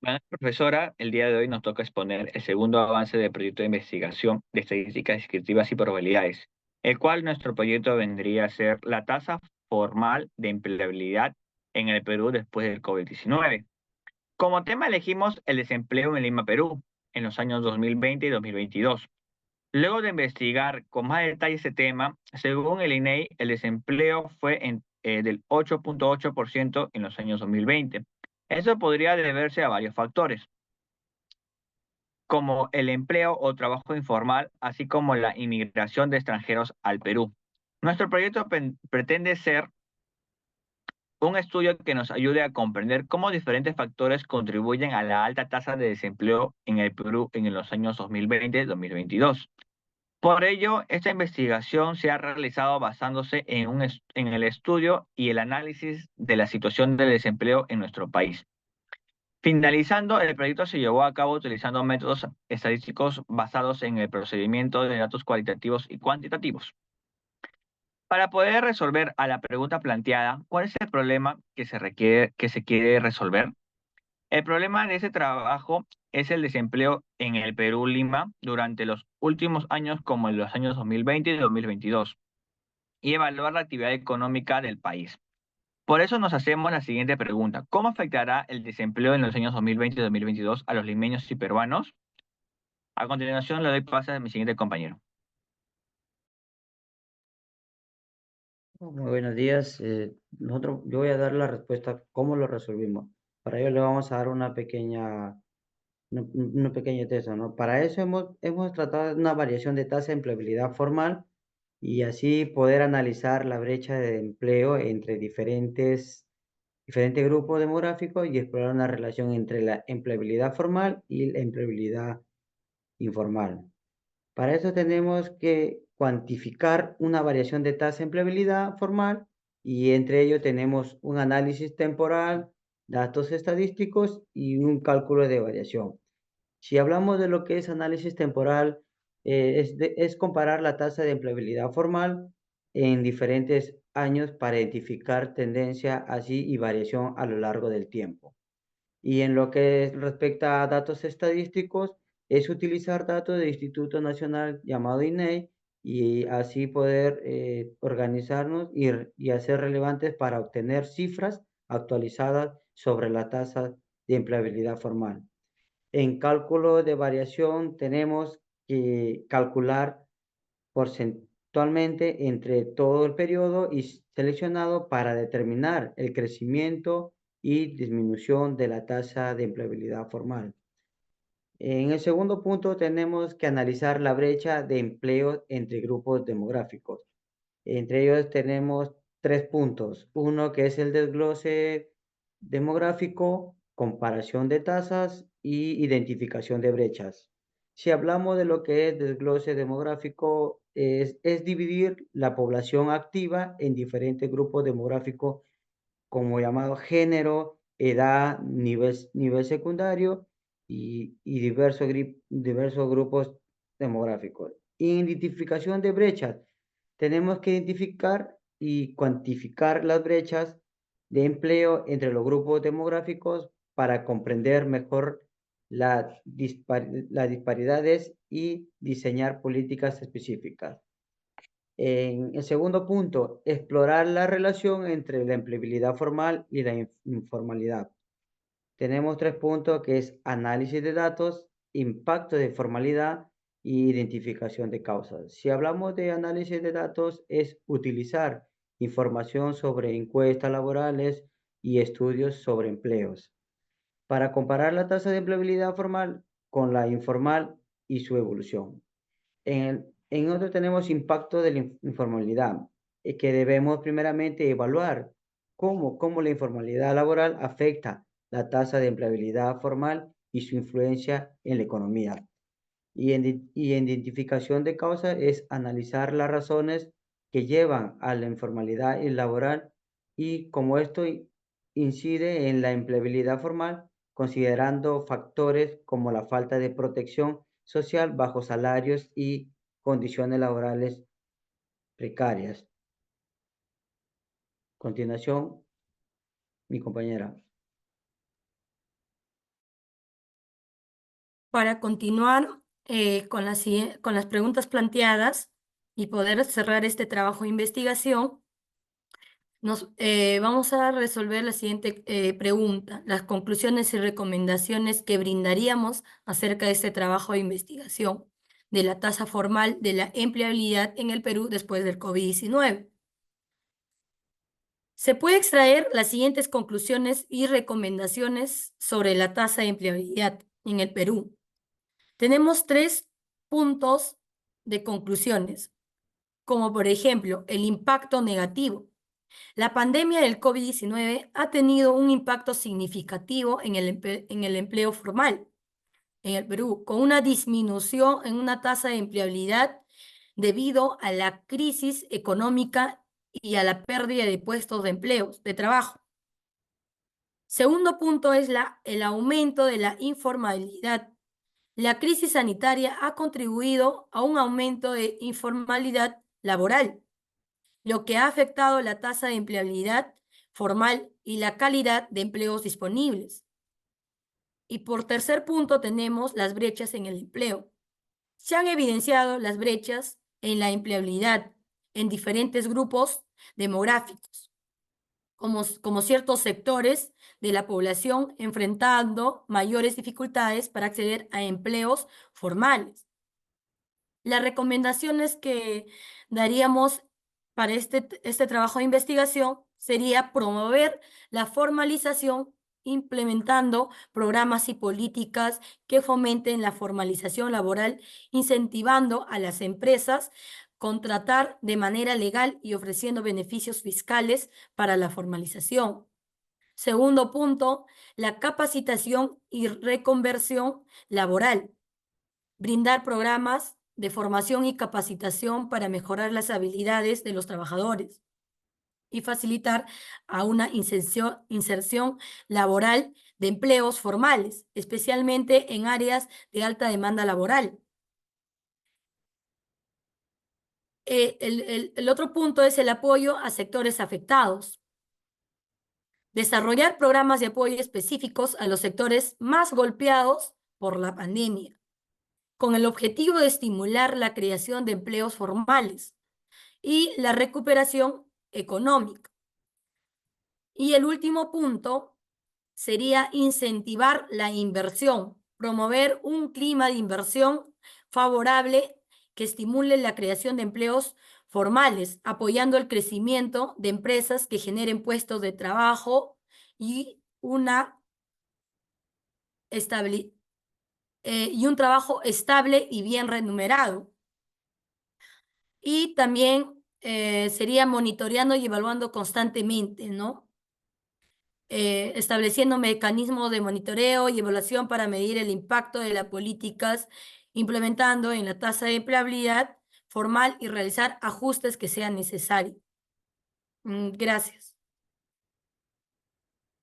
Bueno, profesora, el día de hoy nos toca exponer el segundo avance del proyecto de investigación de estadísticas descriptivas y probabilidades, el cual nuestro proyecto vendría a ser la tasa formal de empleabilidad en el Perú después del COVID-19. Como tema elegimos el desempleo en Lima, Perú, en los años 2020 y 2022. Luego de investigar con más detalle este tema, según el INEI, el desempleo fue del 8.8% en los años 2020. Eso podría deberse a varios factores como el empleo o trabajo informal, así como la inmigración de extranjeros al Perú. Nuestro proyecto pretende ser un estudio que nos ayude a comprender cómo diferentes factores contribuyen a la alta tasa de desempleo en el Perú en los años 2020-2022. Por ello, esta investigación se ha realizado basándose en el estudio y el análisis de la situación del desempleo en nuestro país. Finalizando, el proyecto se llevó a cabo utilizando métodos estadísticos basados en el procedimiento de datos cualitativos y cuantitativos. Para poder resolver a la pregunta planteada, ¿cuál es el problema que se quiere resolver? El problema de ese trabajo es el desempleo en el Perú Lima durante los últimos años, como en los años 2020 y 2022, y evaluar la actividad económica del país. Por eso nos hacemos la siguiente pregunta. ¿Cómo afectará el desempleo en los años 2020 y 2022 a los limeños y peruanos? A continuación le doy paso a mi siguiente compañero. Muy buenos días. Yo voy a dar la respuesta, cómo lo resolvimos. Para ello le vamos a dar una pequeña texto, ¿no? Para eso hemos tratado una variación de tasa de empleabilidad formal y así poder analizar la brecha de empleo entre diferentes grupos demográficos y explorar una relación entre la empleabilidad formal y la empleabilidad informal. Para eso tenemos que cuantificar una variación de tasa de empleabilidad formal y entre ello tenemos un análisis temporal, datos estadísticos y un cálculo de variación. Si hablamos de lo que es análisis temporal, es comparar la tasa de empleabilidad formal en diferentes años para identificar tendencia así y variación a lo largo del tiempo. Y en lo que respecta a datos estadísticos, es utilizar datos del Instituto Nacional llamado INEI y así poder organizarnos y hacer relevantes para obtener cifras actualizadas sobre la tasa de empleabilidad formal. En cálculo de variación tenemos que calcular porcentualmente entre todo el periodo y seleccionado para determinar el crecimiento y disminución de la tasa de empleabilidad formal. En el segundo punto tenemos que analizar la brecha de empleo entre grupos demográficos. Entre ellos tenemos tres puntos. Uno que es el desglose demográfico, comparación de tasas y identificación de brechas. Si hablamos de lo que es desglose demográfico, es dividir la población activa en diferentes grupos demográficos como llamado género, edad, nivel secundario y diversos grupos demográficos. Identificación de brechas. Tenemos que identificar y cuantificar las brechas de empleo entre los grupos demográficos para comprender mejor las disparidades y diseñar políticas específicas. En el segundo punto, explorar la relación entre la empleabilidad formal y la informalidad. Tenemos tres puntos que es análisis de datos, impacto de formalidad y identificación de causas. Si hablamos de análisis de datos, es utilizar información sobre encuestas laborales y estudios sobre empleos para comparar la tasa de empleabilidad formal con la informal y su evolución. En otro tenemos impacto de la informalidad, que debemos primeramente evaluar cómo la informalidad laboral afecta la tasa de empleabilidad formal y su influencia en la economía. Y en identificación de causas es analizar las razones que llevan a la informalidad laboral y cómo esto incide en la empleabilidad formal, considerando factores como la falta de protección social, bajos salarios y condiciones laborales precarias. Continuación, mi compañera. Para continuar con las preguntas planteadas y poder cerrar este trabajo de investigación, vamos a resolver la siguiente pregunta: las conclusiones y recomendaciones que brindaríamos acerca de este trabajo de investigación de la tasa formal de la empleabilidad en el Perú después del COVID-19. Se puede extraer las siguientes conclusiones y recomendaciones sobre la tasa de empleabilidad en el Perú. Tenemos 3 puntos de conclusiones, como por ejemplo el impacto negativo. La pandemia del COVID-19 ha tenido un impacto significativo en el empleo formal en el Perú, con una disminución en una tasa de empleabilidad debido a la crisis económica y a la pérdida de puestos de empleo, de trabajo. Segundo punto es el aumento de la informalidad. La crisis sanitaria ha contribuido a un aumento de informalidad laboral, lo que ha afectado la tasa de empleabilidad formal y la calidad de empleos disponibles. Y por tercer punto tenemos las brechas en el empleo. Se han evidenciado las brechas en la empleabilidad en diferentes grupos demográficos, como ciertos sectores de la población enfrentando mayores dificultades para acceder a empleos formales. Las recomendaciones que daríamos para este trabajo de investigación sería promover la formalización implementando programas y políticas que fomenten la formalización laboral, incentivando a las empresas contratar de manera legal y ofreciendo beneficios fiscales para la formalización. Segundo punto, la capacitación y reconversión laboral. Brindar programas de formación y capacitación para mejorar las habilidades de los trabajadores y facilitar a una inserción laboral de empleos formales, especialmente en áreas de alta demanda laboral. El otro punto es el apoyo a sectores afectados. Desarrollar programas de apoyo específicos a los sectores más golpeados por la pandemia, con el objetivo de estimular la creación de empleos formales y la recuperación económica. Y el último punto sería incentivar la inversión, promover un clima de inversión favorable que estimule la creación de empleos formales, apoyando el crecimiento de empresas que generen puestos de trabajo y un trabajo estable y bien remunerado. Y también sería monitoreando y evaluando constantemente, ¿no? Estableciendo mecanismos de monitoreo y evaluación para medir el impacto de las políticas, implementando en la tasa de empleabilidad formal y realizar ajustes que sean necesarios. Gracias.